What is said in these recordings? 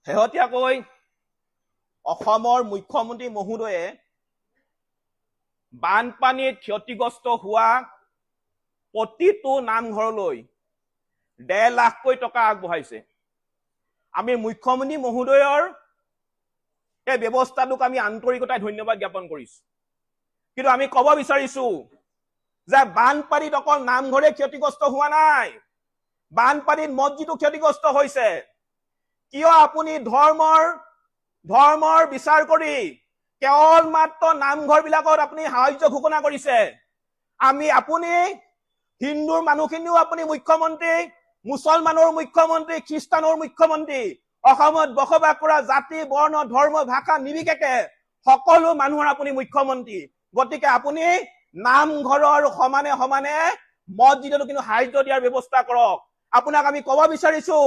শেহতীয়াকৈ অসমৰ মুখ্যমন্ত্ৰী মহোদয়ে বানপানীত ক্ষতিগ্ৰস্ত হোৱা প্ৰতিটো নামঘৰলৈ 1.5 লাখকৈ টকা আগবঢ়াইছে। আমি মুখ্যমন্ত্ৰী মহোদয়ৰ এই ব্যৱস্থাটোক আমি আন্তৰিকতাই ধন্যবাদ জ্ঞাপন কৰিছো। কিন্তু আমি ক'ব বিচাৰিছো যে বানপানীত অকল নামঘৰে ক্ষতিগ্ৰস্ত হোৱা নাই, বানপানীত মছজিদো ক্ষতিগ্ৰস্ত হৈছে। কিয় আপুনি ধৰ্মৰ বিচাৰ কৰি কেৱল মাত্ৰ নামঘৰ বিলাকত আপুনি সাহায্য ঘোষণা কৰিছে? আপুনি হিন্দুৰ মানুহখিনিও আপুনি মুখ্যমন্ত্ৰী, মুছলমানৰ মুখ্যমন্ত্ৰী, খ্ৰীষ্টানৰ মুখ্যমন্ত্ৰী, অসমত বসবাস কৰা জাতি বৰ্ণ ধৰ্ম ভাষা নিৰ্বিশেষে সকলো মানুহৰ আপুনি মুখ্যমন্ত্ৰী। গতিকে আপুনি নামঘৰৰ সমানে সমানে মছজিদতো কিন্তু সাহায্য দিয়াৰ ব্যৱস্থা কৰক। আপোনাক আমি ক'ব বিচাৰিছো,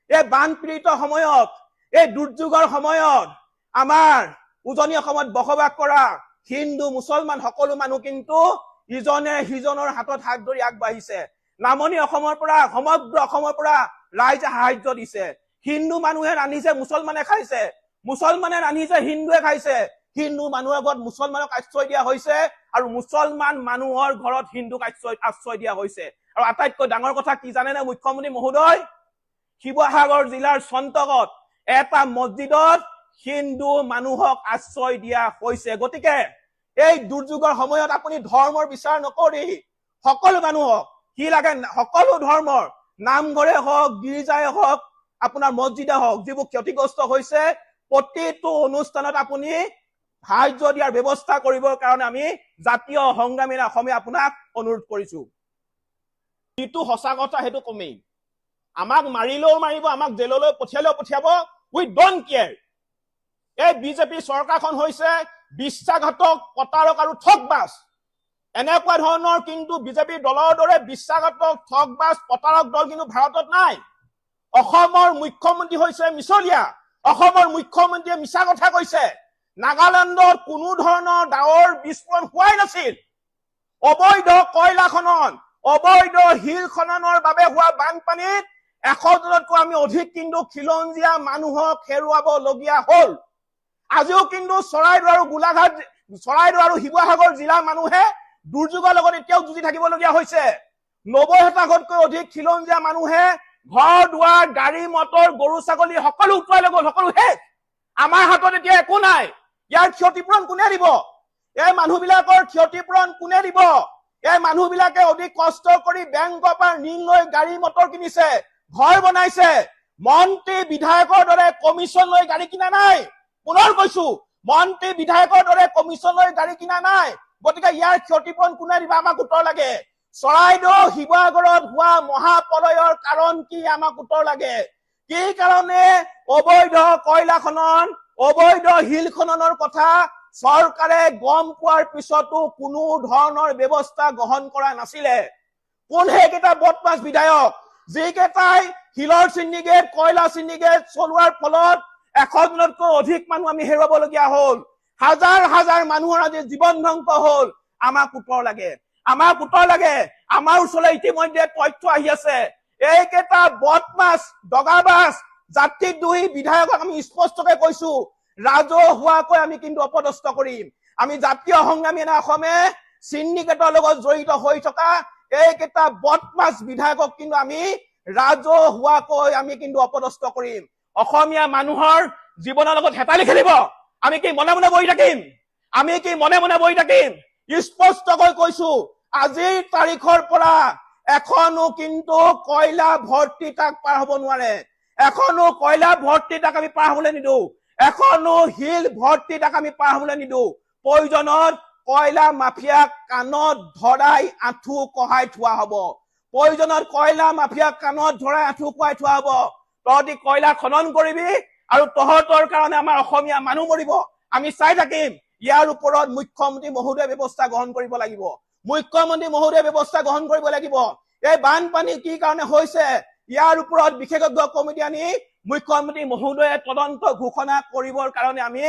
এই বানপীড়িত সময়ত, এই দুৰ্যোগৰ সময়ত আমাৰ উজনি অসমত বসবাস কৰা হিন্দু মুছলমান সকলো মানুহ কিন্তু ইজনে সিজনৰ হাতত হাত ধৰি আগবাঢ়িছে। নামনি অসমৰ পৰা সমগ্ৰ অসমৰ পৰা ৰাইজে সাহায্য দিছে। হিন্দু মানুহে ৰান্ধিছে, মুছলমানে খাইছে, মুছলমানে ৰান্ধিছে, হিন্দুৱে খাইছে। হিন্দু মানুহৰ ঘৰত মুছলমানক আশ্ৰয় দিয়া হৈছে আৰু মুছলমান মানুহৰ ঘৰত হিন্দুক আশ্ৰয় দিয়া হৈছে। আৰু আটাইতকৈ ডাঙৰ কথা কি জানেনে মুখ্যমন্ত্ৰী মহোদয়? শিৱসাগৰ জিলাৰ চন্তগত এটা মছজিদত হিন্দু মানুহক আশ্ৰয় দিয়া হৈছে। গতিকে এই দুৰ্যোগৰ সময়ত আপুনি ধৰ্মৰ বিচাৰ নকৰি সকলো মানুহক কি লাগে, সকলো ধৰ্মৰ নামঘৰে হওক, গীৰ্জাই হওক, আপোনাৰ মছজিদে হওক, যিবোৰ ক্ষতিগ্ৰস্ত হৈছে প্ৰতিটো অনুষ্ঠানত আপুনি সাহায্য দিয়াৰ ব্যৱস্থা কৰিবৰ কাৰণে আমি জাতীয় সংগ্ৰামী অসমীয়া আপোনাক অনুৰোধ কৰিছো। যিটো সঁচা কথা সেইটো কমেই, আমাক মাৰিলেও মাৰিব, আমাক জেললৈ পঠিয়ালেও পঠিয়াব, উই ডোন্ট কেয়াৰ। এই বিজেপি চৰকাৰখন হৈছে বিশ্বাসঘাতক, প্ৰতাৰক আৰু ঠগবাজ। এনেকুৱা ধৰণৰ কিন্তু বিজেপি দলৰ দৰে বিশ্বাসঘাতক, ঠগবাজ, প্ৰতাৰক দল কিন্তু ভাৰতত নাই। অসমৰ মুখ্যমন্ত্ৰী হৈছে মিছলীয়া, অসমৰ মুখ্যমন্ত্ৰীয়ে মিছা কথা কৈছে। নাগালেণ্ডত কোনো ধৰণৰ ডাৱৰ বিস্ফোৰণ হোৱাই নাছিল। অবৈধ কয়লা খনন, অবৈধ শিল খননৰ বাবে হোৱা বানপানীত 100 জনতকৈ আমি অধিক কিন্তু খিলঞ্জীয়া মানুহক হেৰুৱাবলগীয়া হ'ল। আজিও কিন্তু চৰাইদেউ আৰু গোলাঘাট, চৰাইদেউ আৰু শিৱসাগৰ জিলাৰ মানুহে দুৰ্যোগৰ লগত এতিয়াও যুঁজি থাকিবলগীয়া হৈছে। 90,000তকৈ অধিক খিলঞ্জীয়া মানুহে ঘৰ দুৱাৰ, গাড়ী মটৰ, গৰু ছাগলী সকলো উটুৱাই লৈ গ'ল, সকলো শেষ। আমাৰ হাতত এতিয়া একো নাই। ইয়াৰ ক্ষতিপূৰণ কোনে দিব? এই মানুহবিলাকৰ ক্ষতিপূৰণ কোনে দিব? এই মানুহবিলাকে অধিক কষ্ট কৰি বেংকৰ পৰা ঋণ লৈ গাড়ী মটৰ কিনিছে, ঘৰ বনাইছে। মন্ত্ৰী বিধায়কৰ দৰে কমিশ্যন লৈ গাড়ী কিনা নাই। পুনৰ কৈছো, মন্ত্ৰী বিধায়কৰ দৰে কমিশ্যন লৈ গাড়ী কিনা নাই। গতিকে ইয়াৰ ক্ষতিপূৰণ কোনে দিব? আমাক উত্তৰ লাগে। চৰাইদেউ শিৱসাগৰত হোৱা মহাপ্ৰলয়ৰ কাৰণ কি? আমাক উত্তৰ লাগে। কি কাৰণে অবৈধ কয়লা খনন, অবৈধ শিল খননৰ কথা চৰকাৰে গম পোৱাৰ পিছতো কোনো ধৰণৰ ব্যৱস্থা গ্ৰহণ কৰা নাছিলে? কোন সেইকেইটা বদমাছ বিধায়ক যিকেইটাই শিলৰ চিণ্ডিকেট, কয়লা চিণ্ডিকেট চলোৱাৰ ফলত 100 জনতকৈ অধিক মানুহ আমি হেৰুৱাবলগীয়া হ'ল, হাজাৰ হাজাৰ মানুহৰ আজি জীৱন ধ্বংস হ'ল? আমাক উত্তৰ লাগে, আমাক উত্তৰ লাগে। আমাৰ ওচৰলৈ ইতিমধ্যে তথ্য আহি আছে। এইকেইটা বদমাছ, দগাবাজ, জাতিদ্ৰোহী বিধায়কক আমি স্পষ্টকৈ কৈছো, ৰাজহুৱাকৈ আমি কিন্তু অপদস্থ কৰিম। আমি জাতীয় সংগ্ৰামী অসমে চিণ্ডিকেটৰ লগত জড়িত হৈ থকা এইকেইটা বদমাছ বিধায়কক কিন্তু আমি ৰাজহুৱাকৈ আমি কিন্তু অপদস্থ কৰিম। অসমীয়া মানুহৰ জীৱনৰ লগত হেতালি খেলিব। আমি কি মনে মনে বহি থাকিম? আমি কি মনে মনে বহি থাকিম? স্পষ্টকৈ কৈছো, আজিৰ তাৰিখৰ পৰা এখনো কিন্তু কয়লা ভৰ্তি তাক পাৰ হ'ব নোৱাৰে। এখনো কয়লা ভৰ্তি তাক আমি পাৰ হ'বলৈ নিদিওঁ। এখনো শিল ভৰ্তি তাক আমি পাৰ হ'বলৈ নিদিওঁ। প্ৰয়োজনত কয়লা মাফিয়াক কাণত ধৰাই আঁঠু কঢ়াই থোৱা হ'ব। প্ৰয়োজনত কয়লা মাফিয়াক কাণত ধৰাই আঁঠু কঢ়াই থোৱা হ'ব। তহঁতি কয়লা খনন কৰিবি আৰু তহঁতৰ কাৰণে আমাৰ অসমীয়া মানুহ মৰিব, আমি চাই থাকিম। ইয়াৰ ওপৰত মুখ্যমন্ত্ৰী মহোদয়ে ব্যৱস্থা গ্ৰহণ কৰিব লাগিব। মুখ্যমন্ত্ৰী মহোদয়ে ব্যৱস্থা গ্ৰহণ কৰিব লাগিব। এই বানপানী কি কাৰণে হৈছে ইয়াৰ ওপৰত বিশেষজ্ঞ কমিটি আনি মুখ্যমন্ত্ৰী মহোদয়ে তদন্ত ঘোষণা কৰিবৰ কাৰণে আমি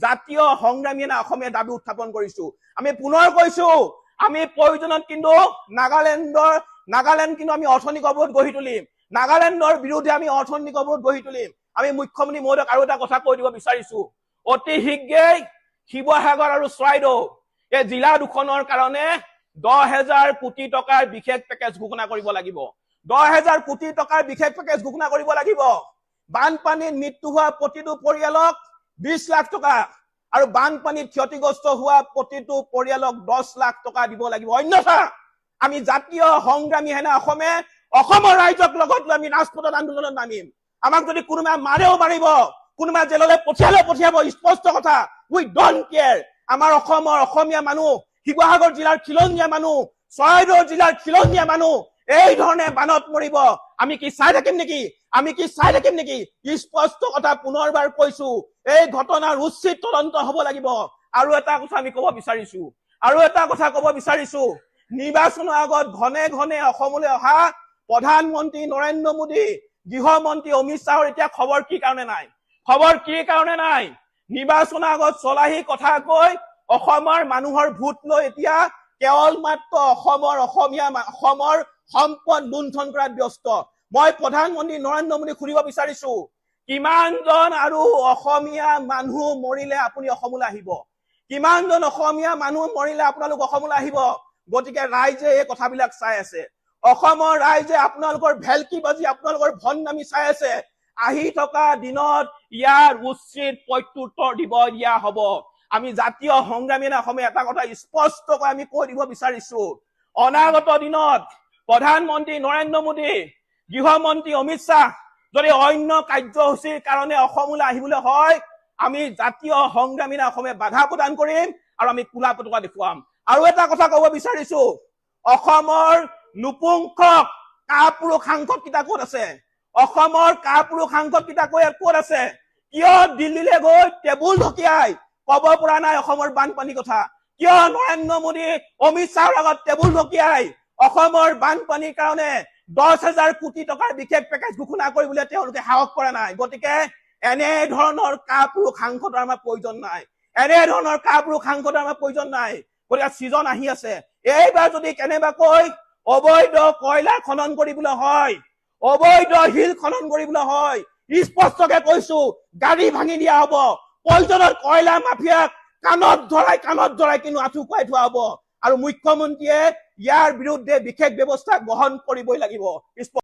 জাতীয় সংগ্ৰামী অসমীয়া দাবী উত্থাপন কৰিছো। আমি পুনৰ কৈছো, আমি প্ৰয়োজনত কিন্তু নাগালেণ্ড কিন্তু আমি অৰ্থনৈতিক অৱৰোধ গঢ়ি তুলিম। নাগালেণ্ডৰ বিৰুদ্ধে আমি অৰ্থনৈতিক অৱৰোধ গঢ়ি তুলিম। আমি মুখ্যমন্ত্ৰী মহোদয়ক আৰু এটা কথা কৈ দিব বিচাৰিছো, অতি শীঘ্ৰেই শিৱসাগৰ আৰু চৰাইদেউ এই জিলা দুখনৰ কাৰণে 10,000 কোটি টকাৰ বিশেষ পেকেজ ঘোষণা কৰিব লাগিব। 10,000 কোটি টকাৰ বিশেষ পেকেজ ঘোষণা কৰিব লাগিব। বানপানীত মৃত্যু হোৱা প্ৰতিটো পৰিয়ালক 20 লাখ টকা আৰু বানপানীত ক্ষতিগ্ৰস্ত হোৱা প্ৰতিটো পৰিয়ালক 10 লাখ টকা দিব লাগিব। অন্যথা আমি জাতীয় সংগ্ৰামী সেনা অসমে অসমৰ ৰাইজক লগত লৈ আমি ৰাজপথত আন্দোলনত নামিম। আমাক যদি কোনোবাই মাৰেও মাৰিব, কোনোবাই জেললৈ পঠিয়ালেও পঠিয়াব, স্পষ্ট কথা। উই ডোন্ট কেয়াৰ। আমাৰ অসমৰ অসমীয়া মানুহ, শিৱসাগৰ জিলাৰ খিলঞ্জীয়া মানুহ, চৰাইদেউ জিলাৰ খিলঞ্জীয়া মানুহ এই ধৰণে বানত মৰিব। আমি কি চাই থাকিম নেকি? আমি কি চাই থাকিম নেকি? স্পষ্ট কথা পুনৰবাৰ কৈছো, এই ঘটনাৰ উচিত তদন্ত হ'ব লাগিব। আৰু এটা কথা আমি ক'ব বিচাৰিছো, নিৰ্বাচনৰ আগত ঘনে ঘনে অসমলৈ অহা প্ৰধানমন্ত্ৰী নৰেন্দ্ৰ মোদী, গৃহমন্ত্ৰী অমিত শ্বাহৰ এতিয়া খবৰ কি কাৰণে নাই? নিৰ্বাচনৰ আগত চলাহী কথা কৈ অসমৰ মানুহৰ ভোট লৈ এতিয়া কেৱল মাত্ৰ অসমৰ সম্পদ লুণ্ঠন কৰাত ব্যস্ত। মই প্ৰধানমন্ত্ৰী নৰেন্দ্ৰ মোদীক সুধিব বিচাৰিছো, কিমানজন আৰু অসমীয়া মানুহ মৰিলে আপুনি অসমলৈ আহিব? কিমানজন অসমীয়া মানুহ মৰিলে আপোনালোক অসমলৈ আহিব? গতিকে ৰাইজে এই কথাবিলাক চাই আছে। অসমৰ ৰাইজে আপোনালোকৰ ভেলকিবাজি, আপোনালোকৰ ভণ্ডামি চাই আছে। আহি থকা দিনত ইয়াৰ উচিত প্ৰত্যুত্তৰ দিয়া হ'ব। আমি জাতীয় সংগ্ৰামী অসমে এটা কথা স্পষ্টকৈ আমি কৈ দিব বিচাৰিছো, অনাগত দিনত প্ৰধানমন্ত্ৰী নৰেন্দ্ৰ মোদী, গৃহমন্ত্ৰী অমিত শ্বাহ যদি অন্য কাৰ্যসূচীৰ কাৰণে অসমলৈ আহিবলৈ হয়, আমি জাতীয় সংগ্ৰামী অসমে বাধা প্ৰদান কৰিম আৰু আমি কোলা পতাকা দেখুৱাম। আৰু এটা কথা ক'ব বিচাৰিছো, অসমৰ নপুংসক কাপুৰুষ সাংসদ কেইটা ক'ত আছে? অসমৰ কাপুৰুষ সাংসদ কেইটা ক'ত আছে? কিয় দিল্লীলৈ গৈ টেবুল ঢকিয়াই ক'ব পৰা নাই অসমৰ বানপানীৰ কথা? কিয় নৰেন্দ্ৰ মোদী অমিত শ্বাহৰ আগত টেবুল ঢকিয়াই অসমৰ বানপানীৰ কাৰণে 10,000 কোটি টকাৰ বিশেষ পেকেজ ঘোষণা কৰিবলৈ তেওঁলোকে সাহস কৰা নাই? গতিকে এনে ধৰণৰ কাপুৰুষ সাংসদৰ আমাৰ প্ৰয়োজন নাই। গতিকে ছিজন আহি আছে। এইবাৰ যদি কেনেবাকৈ অবৈধ কয়লা খনন কৰিবলৈ হয়, অবৈধ শিল খনন কৰিবলৈ হয়, স্পষ্টকে কৈছো গাড়ী ভাঙি দিয়া হ'ব। প্ৰয়োজনত কয়লা মাফিয়াক কাণত ধৰাই কিন্তু আঁঠু খুৱাই থোৱা হ'ব। আৰু মুখ্যমন্ত্ৰীয়ে ইয়াৰ বিৰুদ্ধে বিশেষ ব্যৱস্থা গ্ৰহণ কৰিবই লাগিব।